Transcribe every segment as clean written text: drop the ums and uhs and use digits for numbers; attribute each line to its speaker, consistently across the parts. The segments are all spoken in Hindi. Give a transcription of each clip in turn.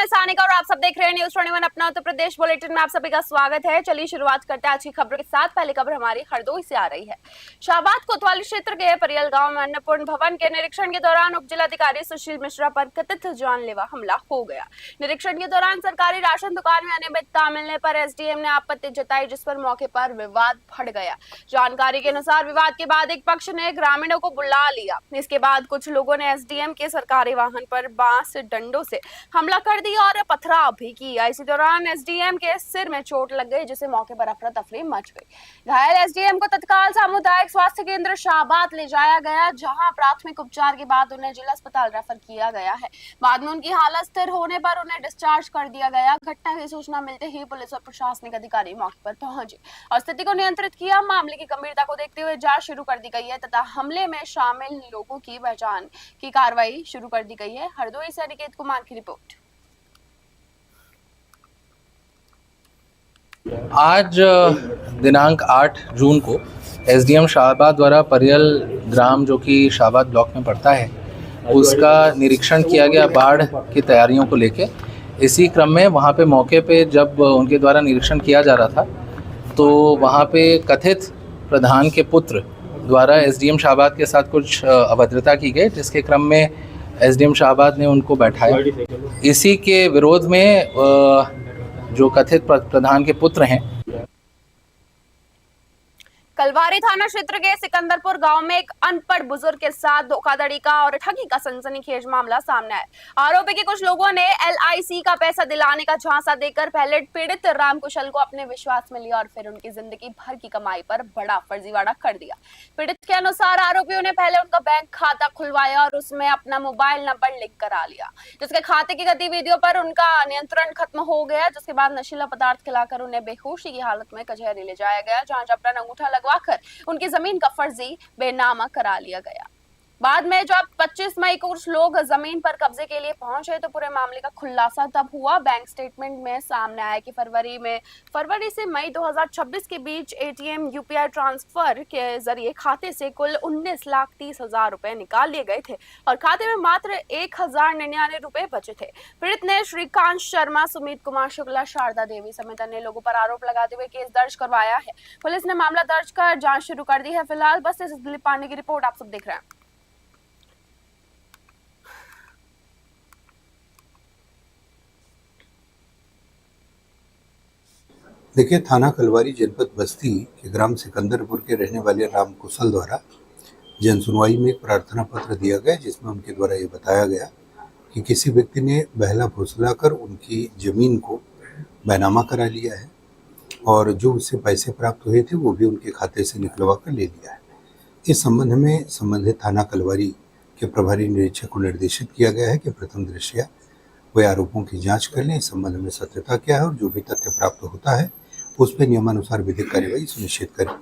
Speaker 1: मैं सानिका और आप सब देख रहे हैं न्यूज़ 21 अपना उत्तर प्रदेश बुलेटिन में आप सभी का स्वागत है। चलिए शुरुआत करते हैं आज की खबरों के साथ। पहली खबर हमारी हरदोई से आ रही है। शाहबाद कोतवाली क्षेत्र के परियल गांव में अन्नपूर्ण भवन के निरीक्षण के दौरान उप जिलाधिकारी सुशील मिश्रा पर कथित जानलेवा हमला हो गया। निरीक्षण के दौरान सरकारी राशन दुकान में अनियमितता मिलने पर एसडीएम ने आपत्ति जताई, जिस पर मौके पर विवाद बढ़ गया। जानकारी के अनुसार विवाद के बाद एक पक्ष ने ग्रामीणों को बुला लिया। इसके बाद कुछ लोगों ने एसडीएम के सरकारी वाहन पर बांस डंडों से हमला कर दिया और पथराव भी किया। इसी दौरान एसडीएम के सिर में चोट लग गई, जिससे मौके पर अफरा तफरी मच गई। घायल एसडीएम को तत्काल सामुदायिक स्वास्थ्य केंद्र शाहबाद ले जाया गया, जहां प्राथमिक उपचार के बाद उन्हें जिला अस्पताल रेफर किया गया है। बाद में उनकी हालत स्थिर होने पर उन्हें डिस्चार्ज कर दिया गया। घटना की सूचना मिलते ही पुलिस और प्रशासनिक अधिकारी मौके पर पहुंचे और स्थिति को नियंत्रित किया। मामले की गंभीरता को देखते हुए जांच शुरू कर दी गई है तथा हमले में शामिल लोगों की पहचान की कार्रवाई शुरू कर दी गई है। हरदोई से अनिकेत कुमार की रिपोर्ट।
Speaker 2: आज दिनांक 8 जून को एसडीएम शाहबाद द्वारा परियल ग्राम जो कि शाहबाद ब्लॉक में पड़ता है उसका निरीक्षण किया गया बाढ़ की तैयारियों को लेके। इसी क्रम में वहाँ पे मौके पे जब उनके द्वारा निरीक्षण किया जा रहा था तो वहाँ पे कथित प्रधान के पुत्र द्वारा एसडीएम शाहबाद के साथ कुछ अभद्रता की गई, जिसके क्रम में एसडीएम शाहबाद ने उनको बैठाया। इसी के विरोध में जो कथित प्रधान के पुत्र हैं
Speaker 1: कलवारी थाना क्षेत्र के सिकंदरपुर गांव में एक अनपढ़ बुजुर्ग के साथ धोखाधड़ी का और ठगी का सनसनीखेज मामला सामने आया। आरोपी के कुछ लोगों ने एलआईसी का पैसा दिलाने का झांसा देकर पहले पीड़ित रामकुशल को अपने विश्वास में लिया और फिर उनकी जिंदगी भर की कमाई पर बड़ा फर्जीवाड़ा कर दिया। पीड़ित के अनुसार आरोपियों ने पहले उनका बैंक खाता खुलवाया और उसमें अपना मोबाइल नंबर लिंक करा लिया, जिसके खाते की गतिविधियों पर उनका नियंत्रण खत्म हो गया। जिसके बाद नशीला पदार्थ खिलाकर उन्हें बेहोशी की हालत में कचहरी ले जाया गया, जहां जबरन अंगूठा लगवाकर उनकी जमीन का फर्जी बेनामा करा लिया गया। बाद में जब 25 मई को कुछ लोग जमीन पर कब्जे के लिए पहुंचे तो पूरे मामले का खुलासा तब हुआ। बैंक स्टेटमेंट में सामने आया कि फरवरी से मई 2026 के बीच एटीएम यूपीआई ट्रांसफर के जरिए खाते से कुल 19,30,000 रुपए निकाल लिए गए थे और खाते में मात्र 1,099 रुपए बचे थे। पीड़ित ने श्रीकांत शर्मा, सुमित कुमार शुक्ला, शारदा देवी समेत अन्य लोगों पर आरोप लगाते हुए केस दर्ज करवाया है। पुलिस ने मामला दर्ज कर जांच शुरू कर दी है। फिलहाल बस इस दिलीप पांडे की रिपोर्ट आप सब देख रहे हैं।
Speaker 3: देखिए, थाना कलवारी जनपद बस्ती के ग्राम सिकंदरपुर के रहने वाले राम कुशल द्वारा जन सुनवाई में एक प्रार्थना पत्र दिया गया, जिसमें उनके द्वारा ये बताया गया कि किसी व्यक्ति ने बहला फुसला कर उनकी ज़मीन को बैनामा करा लिया है और जो उससे पैसे प्राप्त हुए थे वो भी उनके खाते से निकलवा कर ले लिया है। इस संबंध में संबंधित थाना कलवारी के प्रभारी निरीक्षक को निर्देशित किया गया है कि प्रथम दृष्टया वे आरोपों की जाँच कर लें, इस संबंध में सत्यता क्या है और जो भी तथ्य प्राप्त होता है उस पर नियमानुसार विधिक कार्यवाही सुनिश्चित करें।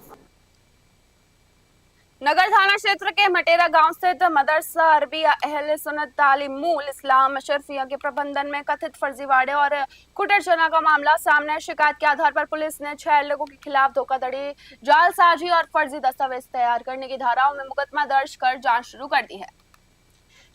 Speaker 1: नगर थाना क्षेत्र के मटेरा गांव स्थित मदरसा अरबी अहले सुन्नत तालीमुल इस्लाम अशरफिया के प्रबंधन में कथित फर्जीवाड़े और कुटरचना का मामला सामने है। शिकायत के आधार पर पुलिस ने 6 लोगों के खिलाफ धोखाधड़ी, जालसाजी और फर्जी दस्तावेज तैयार करने की धाराओं में मुकदमा दर्ज कर जांच शुरू कर दी है।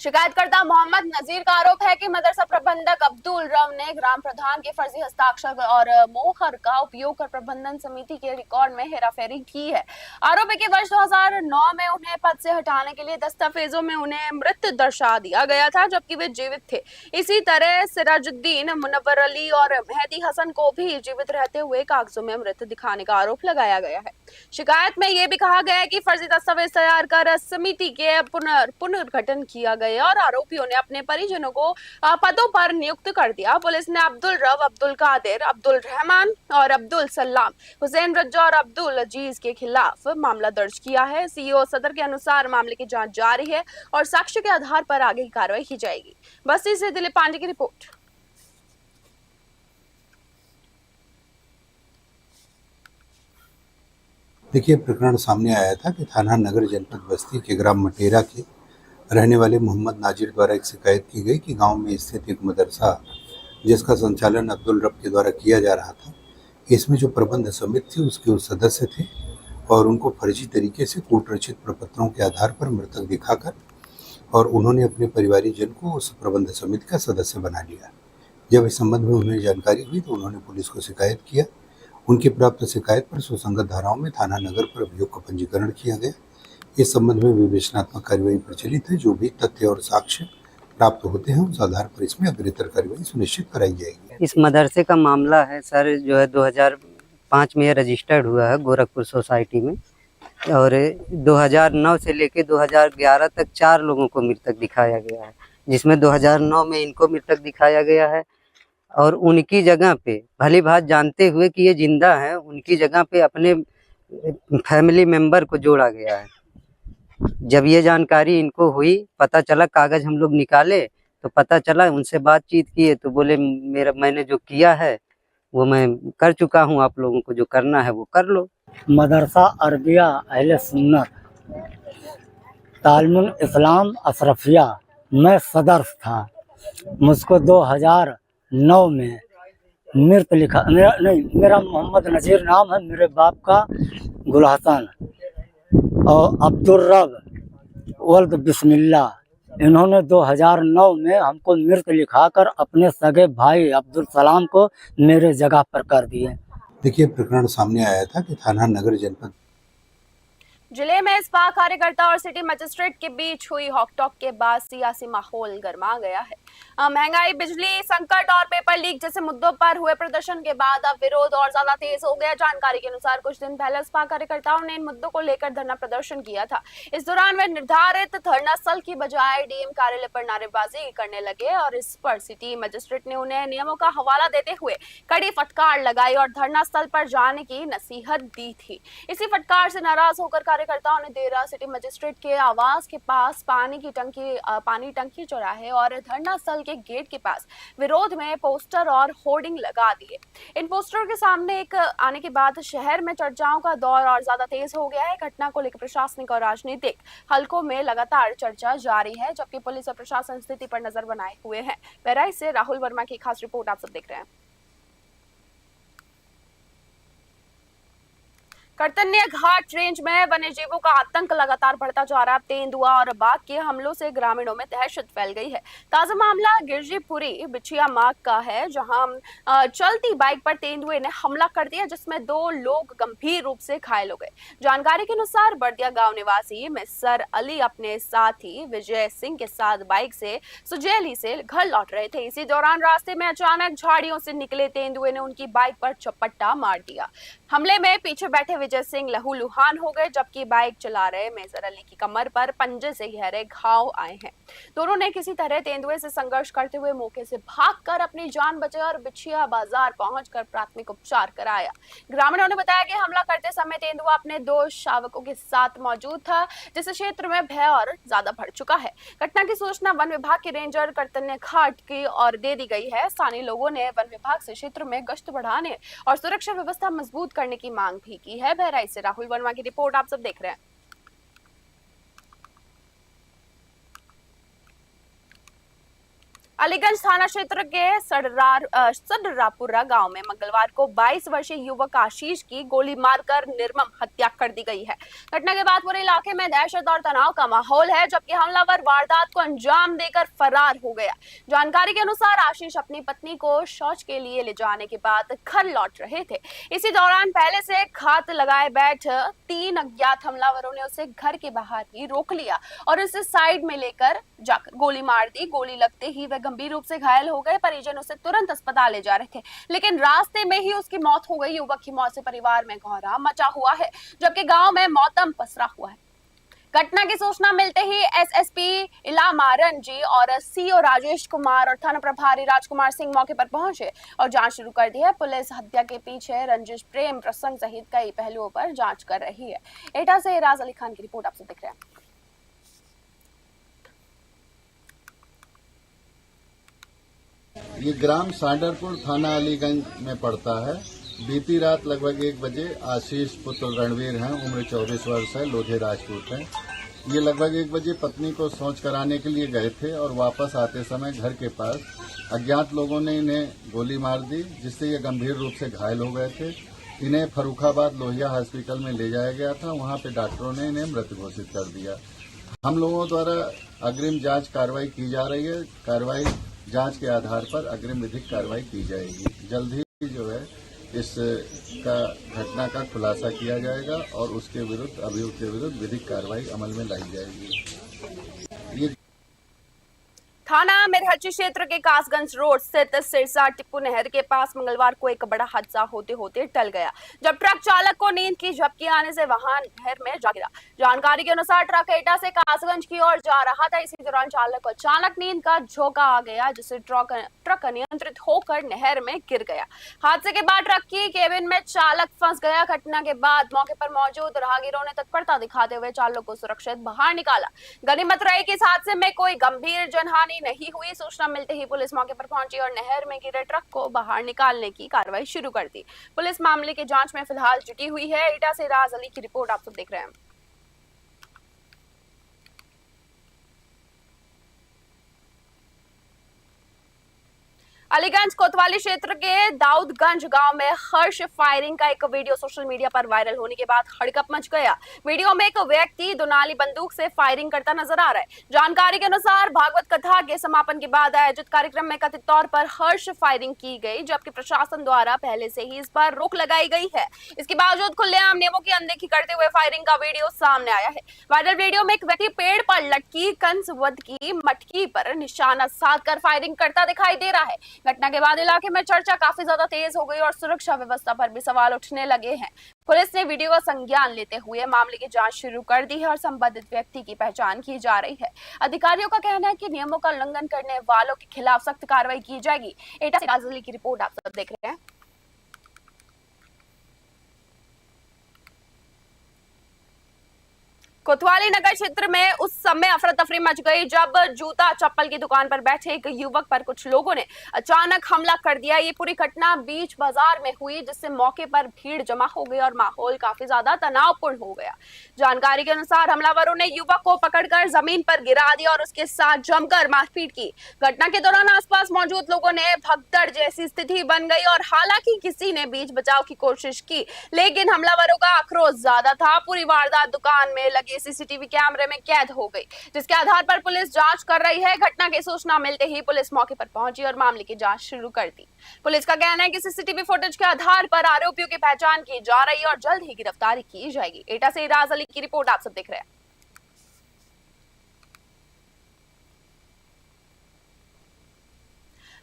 Speaker 1: शिकायतकर्ता मोहम्मद नजीर का आरोप है कि मदरसा प्रबंधक अब्दुल रव ने ग्राम प्रधान के फर्जी हस्ताक्षर और मोहर का उपयोग कर प्रबंधन समिति के रिकॉर्ड में हेराफेरी की है। आरोपी के वर्ष 2009 में उन्हें पद से हटाने के लिए दस्तावेजों में उन्हें मृत दर्शा दिया गया था, जबकि वे जीवित थे। इसी तरह सिराजुद्दीन, मुनव्वर अली और मेहदी हसन को भी जीवित रहते हुए कागजों में मृत दिखाने का आरोप लगाया गया है। शिकायत में यह भी कहा गया है कि फर्जी दस्तावेज तैयार कर समिति के पुनर्गठन किया गया और आरोपियों ने अपने परिजनों को पदों पर नियुक्त कर दिया। पुलिस ने अब्दुल रव, अब्दुल कादिर, अब्दुल रहमान और अब्दुल सलाम, हुसैन रज्जा और अब्दुल अजीज के खिलाफ मामला दर्ज किया है। सीईओ सदर के अनुसार मामले की जांच जारी है और साक्ष्य के आधार पर आगे की कार्रवाई की जाएगी। बस्ती से दिलीप पांडे की रिपोर्ट।
Speaker 3: देखिए, प्रकरण सामने आया था कि थाना नगर जनपद बस्ती के ग्राम मटेरा के रहने वाले मोहम्मद नाजिर द्वारा एक शिकायत की गई कि गांव में स्थित एक मदरसा जिसका संचालन अब्दुल रब के द्वारा किया जा रहा था, इसमें जो प्रबंध समिति थी उसके वो सदस्य थे और उनको फर्जी तरीके से कूटरचित प्रपत्रों के आधार पर मृतक दिखाकर और उन्होंने अपने परिवारीजन को उस प्रबंध समिति का सदस्य बना लिया। जब इस संबंध में उन्हें जानकारी हुई तो उन्होंने पुलिस को शिकायत किया। उनकी प्राप्त शिकायत पर सुसंगत धाराओं में थाना नगर पर अभियोग का पंजीकरण किया गया। इस संबंध में विवेचनात्मक कार्यवाही प्रचलित है। जो भी तथ्य और साक्ष्य प्राप्त होते हैं उस आधार पर इसमें अग्रेतर कार्यवाही सुनिश्चित कराई जाएगी।
Speaker 4: इस मदरसे का मामला है सर, जो है 2005 में रजिस्टर्ड हुआ है गोरखपुर सोसाइटी में, और 2009 से लेके 2011 तक 4 लोगों को मृतक दिखाया गया है, जिसमें 2009 में इनको मृतक दिखाया गया है। और उनकी जगह पे भली भांति जानते हुए कि ये जिंदा है, उनकी जगह पे अपने फैमिली मेंबर को जोड़ा गया है। जब ये जानकारी इनको हुई, पता चला, कागज हम लोग निकाले तो पता चला, उनसे बातचीत किए तो बोले मैंने जो किया है वो मैं कर चुका हूँ, आप लोगों को जो करना है वो कर लो।
Speaker 5: मदरसा अरबिया अहले सुन्नत तालिमुल इस्लाम अशरफिया मैं सदर था। मुझको 2009 में मृत लिखा, मेरा मोहम्मद नज़ीर नाम है, मेरे बाप का गुल हसन और अब्दुल रब वल्द बिस्मिल्ला, इन्होंने 2009 में हमको मृत लिखाकर अपने सगे भाई अब्दुल सलाम को मेरे जगह पर कर दिए।
Speaker 3: देखिए, प्रकरण सामने आया था कि थाना नगर जनपद
Speaker 1: जिले में सपा कार्यकर्ता और सिटी मजिस्ट्रेट के बीच हुई हॉकटॉक के बाद सियासी माहौल गर्मा गया है। महंगाई, बिजली संकट और पेपर लीक जैसे मुद्दों पर हुए प्रदर्शन के बाद अब विरोध और ज्यादा तेज हो गया। जानकारी के अनुसार कुछ दिन पहले सपा कार्यकर्ताओं ने इन मुद्दों को लेकर धरना प्रदर्शन किया था। इस दौरान वे निर्धारित धरना स्थल की बजाय डीएम कार्यालय पर नारेबाजी करने लगे और इस पर सिटी मजिस्ट्रेट ने उन्हें नियमों का हवाला देते हुए कड़ी फटकार लगाई और धरना स्थल पर जाने की नसीहत दी थी। इसी फटकार से नाराज होकर कार्यकर्ताओं ने देर रात सिटी मजिस्ट्रेट के आवास के पास पानी टंकी चौराहे और धरना स्थल के गेट के पास विरोध में पोस्टर और होर्डिंग लगा दिए। इन पोस्टरों के सामने आने के बाद शहर में चर्चाओं का दौर और ज्यादा तेज हो गया है। घटना को लेकर प्रशासनिक और राजनीतिक हलकों में लगातार चर्चा जारी है, जबकि पुलिस और प्रशासन स्थिति पर नजर बनाए हुए हैं। बहराइच से राहुल वर्मा की खास रिपोर्ट आप सब देख रहे हैं। कर्तन्य घाट रेंज में वन्यजीवों का आतंक लगातार बढ़ता जा रहा है। तेंदुआ और बाघ के हमलों से ग्रामीणों में दहशत फैल गई है। ताजा मामला गिरजीपुरी बिछिया मार्ग का है, जहां चलती बाइक पर तेंदुए ने हमला कर दिया, जिसमें 2 लोग गंभीर रूप से घायल हो गए। जानकारी के अनुसार बर्दिया गांव निवासी मिस्टर अली अपने साथी विजय सिंह के साथ बाइक से सुजेली से घर लौट रहे थे। इसी दौरान रास्ते में अचानक झाड़ियों से निकले तेंदुए ने उनकी बाइक पर चपट्टा मार दिया। हमले में पीछे बैठे विजय सिंह लहूलुहान हो गए, जबकि बाइक चला रहे मेजर अली की कमर पर पंजे से गहरे घाव आए हैं। दोनों ने किसी तरह तेंदुए से संघर्ष करते हुए मौके से भागकर अपनी जान बचाई और बिछिया बाजार पहुंचकर प्राथमिक उपचार कराया। ग्रामीणों ने बताया कि हमला करते समय तेंदुआ अपने 2 शावकों के साथ मौजूद था, जिससे क्षेत्र में भय और ज्यादा बढ़ चुका है। घटना की सूचना वन विभाग के रेंजर कर्तन्य घाट की ओर दे दी गई है। स्थानीय लोगों ने वन विभाग से क्षेत्र में गश्त बढ़ाने और सुरक्षा व्यवस्था मजबूत करने की मांग भी की है। बहराइच से राहुल वर्मा की रिपोर्ट आप सब देख रहे हैं। अलीगंज थाना क्षेत्र के सडरापुरा गांव में मंगलवार को 22 वर्षीय युवक आशीष की गोली मारकर निर्मम हत्या कर दी गई है। घटना के बाद पूरे इलाके में दहशत और तनाव का माहौल है, जबकि हमलावर वारदात को अंजाम देकर फरार हो गया। जानकारी के अनुसार आशीष अपनी पत्नी को शौच के लिए ले जाने के बाद घर लौट रहे थे। इसी दौरान पहले से घात लगाए बैठ 3 अज्ञात हमलावरों ने उसे घर के बाहर ही रोक लिया और उसे साइड में लेकर जाकर गोली मार दी। गोली लगते ही वह गंभीर रूप से घायल हो गए। परिजन उसे तुरंत अस्पताल ले जा रहे थे, लेकिन रास्ते में ही उसकी मौत हो गई। युवक की मौत से परिवार में कोहराम मचा हुआ है, जबकि गांव में मौतम पसरा हुआ है। घटना की सूचना मिलते ही एसएसपी इलामारन जी और सीओ राजेश कुमार और थाना प्रभारी राजकुमार सिंह मौके पर पहुंचे और जांच शुरू कर दी है। पुलिस हत्या के पीछे रंजिश, प्रेम प्रसंग सहित कई पहलुओं पर जांच कर रही है। एटा से राज अली खान की रिपोर्ट आप सब देख रहे हैं।
Speaker 6: ये ग्राम सांडरपुर थाना अलीगंज में पड़ता है। बीती रात लगभग 1 बजे आशीष पुत्र रणवीर हैं, उम्र 24 वर्ष है, लोधे राजपूत हैं। ये लगभग 1 बजे पत्नी को शौच कराने के लिए गए थे और वापस आते समय घर के पास अज्ञात लोगों ने इन्हें गोली मार दी, जिससे ये गंभीर रूप से घायल हो गए थे। इन्हें फर्रुखाबाद लोहिया हॉस्पिटल में ले जाया गया था। वहां पे डॉक्टरों ने इन्हें मृत घोषित कर दिया। हम लोगों द्वारा अग्रिम जांच कार्रवाई की जा रही है। कार्रवाई जांच के आधार पर अग्रिम विधिक कार्रवाई की जाएगी। जल्द ही जो है इसका घटना का खुलासा किया जाएगा और उसके विरुद्ध अभियुक्त के विरुद्ध विधिक कार्रवाई अमल में लाई जाएगी। ये
Speaker 1: थाना मिरहची क्षेत्र के कासगंज रोड स्थित सिरसा टिप्पू नहर के पास मंगलवार को एक बड़ा हादसा होते होते टल गया, जब ट्रक चालक को नींद की झपकी आने से वाहन नहर में जा गिरा। जानकारी के अनुसार ट्रक एटा से कासगंज की ओर जा रहा था। इसी दौरान चालक को अचानक नींद का झोंका आ गया, जिससे ट्रक अनियंत्रित होकर नहर में गिर गया। हादसे के बाद ट्रक की केबिन में चालक फंस गया। घटना के बाद मौके पर मौजूद राहगीरों ने तत्परता दिखाते हुए चालक को सुरक्षित बाहर निकाला। गनीमत रही कि इस हादसे में कोई गंभीर जनहानि नहीं हुई। सूचना मिलते ही पुलिस मौके पर पहुंची और नहर में गिरे ट्रक को बाहर निकालने की कार्रवाई शुरू कर दी। पुलिस मामले की जांच में फिलहाल जुटी हुई है। एटा से राज अली की रिपोर्ट आप सब देख रहे हैं। अलीगंज कोतवाली क्षेत्र के दाऊदगंज गांव में हर्ष फायरिंग का एक वीडियो सोशल मीडिया पर वायरल होने के बाद हड़कंप मच गया। वीडियो में एक व्यक्ति दुनाली बंदूक से फायरिंग करता नजर आ रहा है। जानकारी के अनुसार भागवत कथा के समापन के बाद आयोजित कार्यक्रम में कथित तौर पर हर्ष फायरिंग की गई, जबकि प्रशासन द्वारा पहले से ही इस पर रोक लगाई गई है। इसके बावजूद खुलेआम नियमों की अनदेखी करते हुए फायरिंग का वीडियो सामने आया है। वायरल वीडियो में एक व्यक्ति पेड़ पर लटकी कंसवद की मटकी पर निशाना साधकर फायरिंग करता दिखाई दे रहा है। घटना के बाद इलाके में चर्चा काफी ज्यादा तेज हो गई और सुरक्षा व्यवस्था पर भी सवाल उठने लगे हैं। पुलिस ने वीडियो का संज्ञान लेते हुए मामले की जांच शुरू कर दी है और संबंधित व्यक्ति की पहचान की जा रही है। अधिकारियों का कहना है कि नियमों का उल्लंघन करने वालों के खिलाफ सख्त कार्रवाई की जाएगी। एटा से राज अली की रिपोर्ट आप सब देख रहे हैं। कोतवाली नगर क्षेत्र में उस समय अफरा तफरी मच गई जब जूता चप्पल की दुकान पर बैठे एक युवक पर कुछ लोगों ने अचानक हमला कर दिया। ये पूरी घटना बीच बाजार में हुई, जिससे मौके पर भीड़ जमा हो गई और माहौल काफी ज्यादा तनावपूर्ण हो गया। जानकारी के अनुसार हमलावरों ने युवक को पकड़कर जमीन पर गिरा दिया और उसके साथ जमकर मारपीट की। घटना के दौरान आसपास मौजूद लोगों ने भगदड़ जैसी स्थिति बन गई और हालांकि किसी ने बीच बचाव की कोशिश की, लेकिन हमलावरों का आक्रोश ज्यादा था। पूरी वारदात दुकान में लगे सीसीटीवी कैमरे में कैद हो गई, जिसके आधार पर पुलिस जांच कर रही है। घटना की सूचना मिलते ही पुलिस मौके पर पहुंची और मामले की जांच शुरू कर दी। पुलिस का कहना है कि सीसीटीवी फुटेज के आधार पर आरोपियों की पहचान की जा रही है और जल्द ही गिरफ्तारी की जाएगी। एटा से राज अली की रिपोर्ट आप सब देख रहे हैं।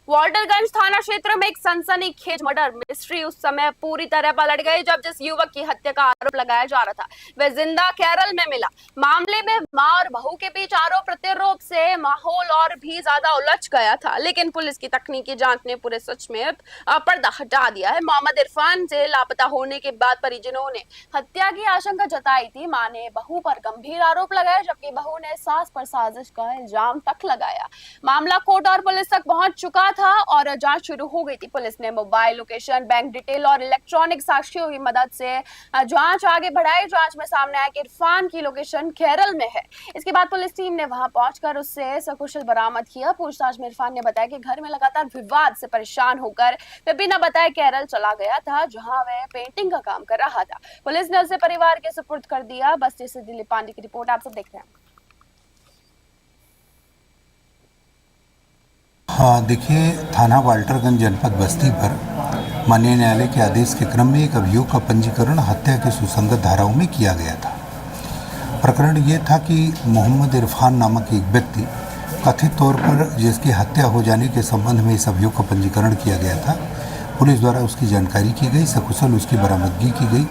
Speaker 1: वाल्टरगंज थाना क्षेत्र में एक सनसनीखेज मर्डर मिस्ट्री उस समय पूरी तरह पलट गई जब जिस युवक की हत्या का आरोप लगाया जा रहा था वह जिंदा केरल में मिला। मामले में मां और बहू के बीच आरोप प्रत्यारोप से माहौल और भी ज्यादा उलझ गया था, लेकिन पुलिस की तकनीकी जांच ने पूरे सच में पर्दा हटा दिया है। मोहम्मद इरफान से लापता होने के बाद परिजनों ने हत्या की आशंका जताई थी। मां ने बहू पर गंभीर आरोप लगाया, जबकि बहू ने सास पर साजिश का इल्जाम तक लगाया। मामला कोर्ट और पुलिस तक पहुंच चुका था और जांच शुरू हो गई थी। पुलिस ने मोबाइल लोकेशन, बैंक डिटेल और इलेक्ट्रॉनिक साक्ष्यों की मदद से जांच आगे बढ़ाई। जांच में सामने आया कि इरफान की लोकेशन केरल में है। इसके बाद पुलिस टीम ने वहां पहुंचकर उससे सकुशल बरामद किया। पूछताछ में इरफान ने बताया कि घर में लगातार विवाद से परेशान होकर वह बिना बताए केरल चला गया था, जहां वह पेंटिंग का काम कर रहा था। पुलिस ने उसे परिवार के सुपुर्द कर दिया। बस्ती से दिलीप पांडे की रिपोर्ट आप सब देख रहे हैं।
Speaker 3: हाँ, देखिए, थाना वाल्टरगंज जनपद बस्ती पर माननीय न्यायालय के आदेश के क्रम में एक अभियोग का पंजीकरण हत्या के सुसंगत धाराओं में किया गया था। प्रकरण ये था कि मोहम्मद इरफान नामक एक व्यक्ति कथित तौर पर जिसकी हत्या हो जाने के संबंध में इस अभियोग का पंजीकरण किया गया था। पुलिस द्वारा उसकी जानकारी की गई, सकुशल उसकी बरामदगी की गई,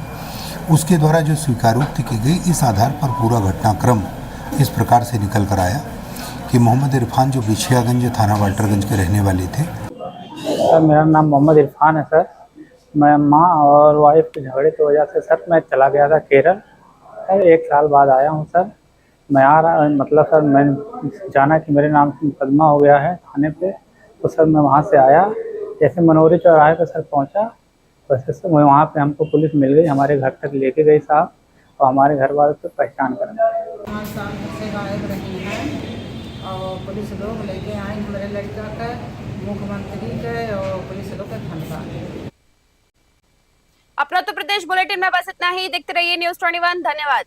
Speaker 3: उसके द्वारा जो स्वीकारोक्ति की गई। इस आधार पर पूरा घटनाक्रम इस प्रकार से निकल कर आया कि मोहम्मद इरफान जो बिछियागंज थाना वाल्टरगंज के रहने वाले थे।
Speaker 5: सर, मेरा नाम मोहम्मद इरफान है सर। मैं माँ और वाइफ के झगड़े की वजह से सर मैं चला गया था केरल। सर 1 साल बाद आया हूँ सर। मैं आ रहा मतलब सर मैंने जाना कि मेरे नाम से मुकदमा हो गया है थाने पे, तो सर मैं वहाँ से आया। जैसे मनोरी चौराहे पर सर पहुँचा, वैसे सर मैं वहाँ पे हमको पुलिस मिल गई, हमारे घर तक लेके गई साहब और हमारे घर वालों से पहचान करना।
Speaker 7: और पुलिस लोग लेके आए हमारे लड़का का, मुख्यमंत्री के और पुलिस लोग का धन्यवाद।
Speaker 1: अपना उत्तर प्रदेश बुलेटिन में बस इतना ही। देखते रहिए न्यूज़ 21। धन्यवाद।